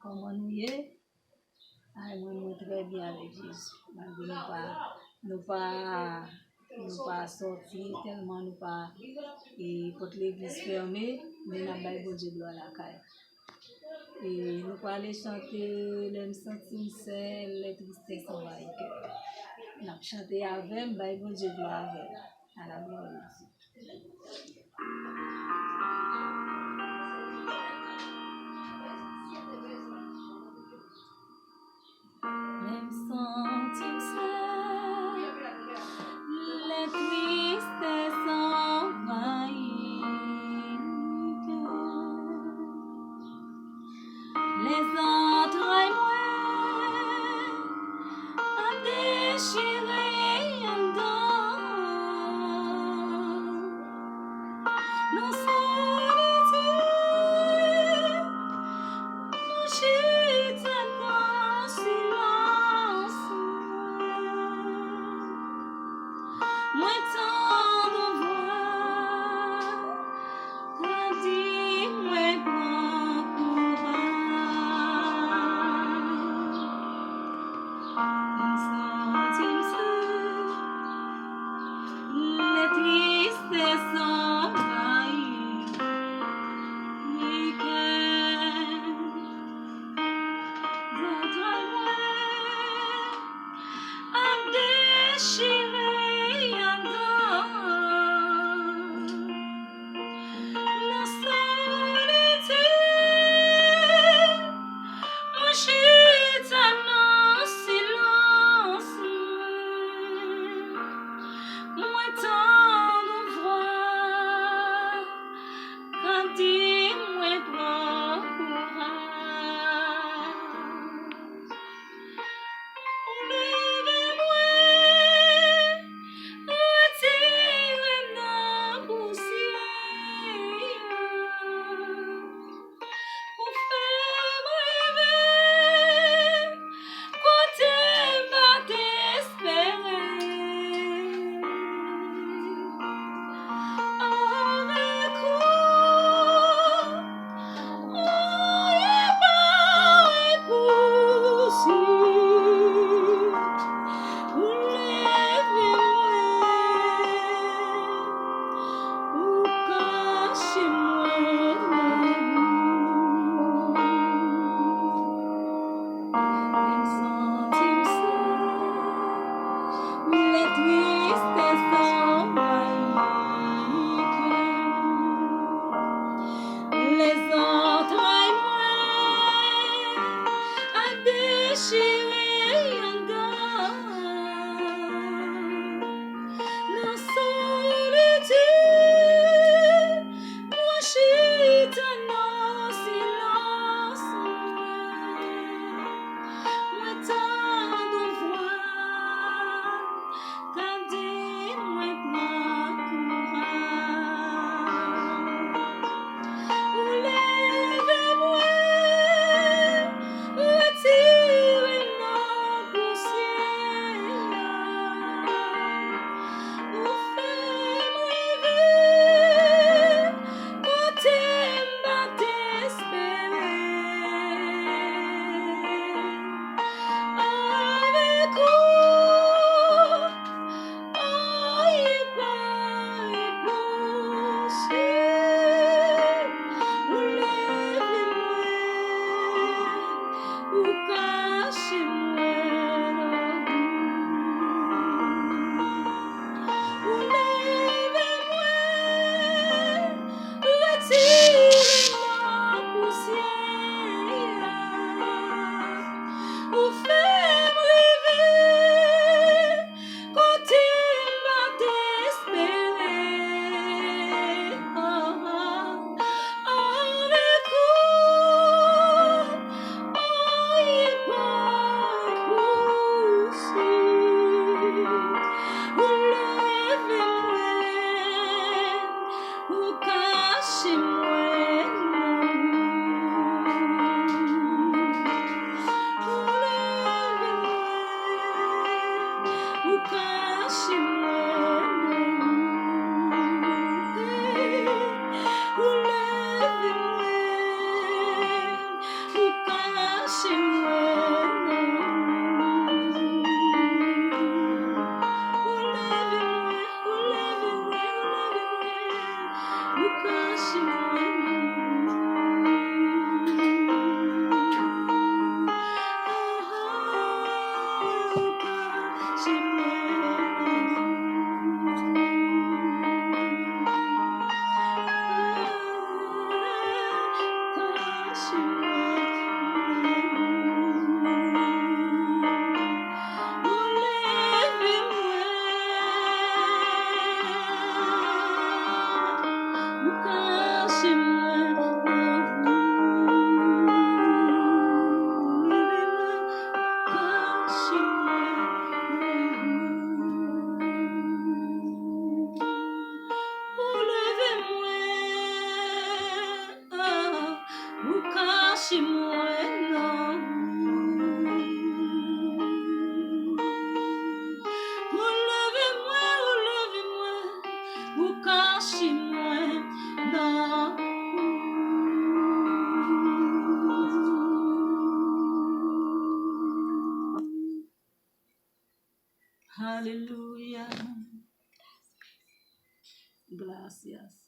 Comment nous y est? Ah, moi, nous très bien avec Jésus. Malgré nous pas sorti tellement nous pas et pour l'église fermée, mais nous avons bon Dieu gloire à la caille. Et nous pas aller chanter les sentiments c'est les tristesses en bas. Nous avons chanté avec, bon Dieu gloire avec. À la gloire de Dieu. Même sentiments c'est les tristesses envahissent. Les entrailles à déchirer en dedans. Nos solitudes, nos chutes, nos silences. Moi tant de voix, qu'a dit moi prends courage. Les tristesses envahissent mes cœurs. À déchirer en dedans. La solitude, mon gitano silence. Moi tant de voix, quand dis-moi prends courage. Levez-moi, retirez-moi poussière. Pour faire rêver, côté m'a désespéré. Avec vous, on est pas impossible. Levez-moi, ou cachez-moi la même sentiments les tristesses envahissent. Les entrailles à déchirer en dedans. La solitude, moi gitano silence. Moi tant de voix, qu'a dit moi prends courage. Levez-moi, retirez-moi poussière. Pour faire rêver, côté m'a désespéré. Avec vous, on est pas impossible. Levez-moi, ou cachez-moi la Levez-moi, retirez-moi poussière. Pour faire rêver, côté m'a désespéré. Avec vous, on est pas Alléluia. Gracias.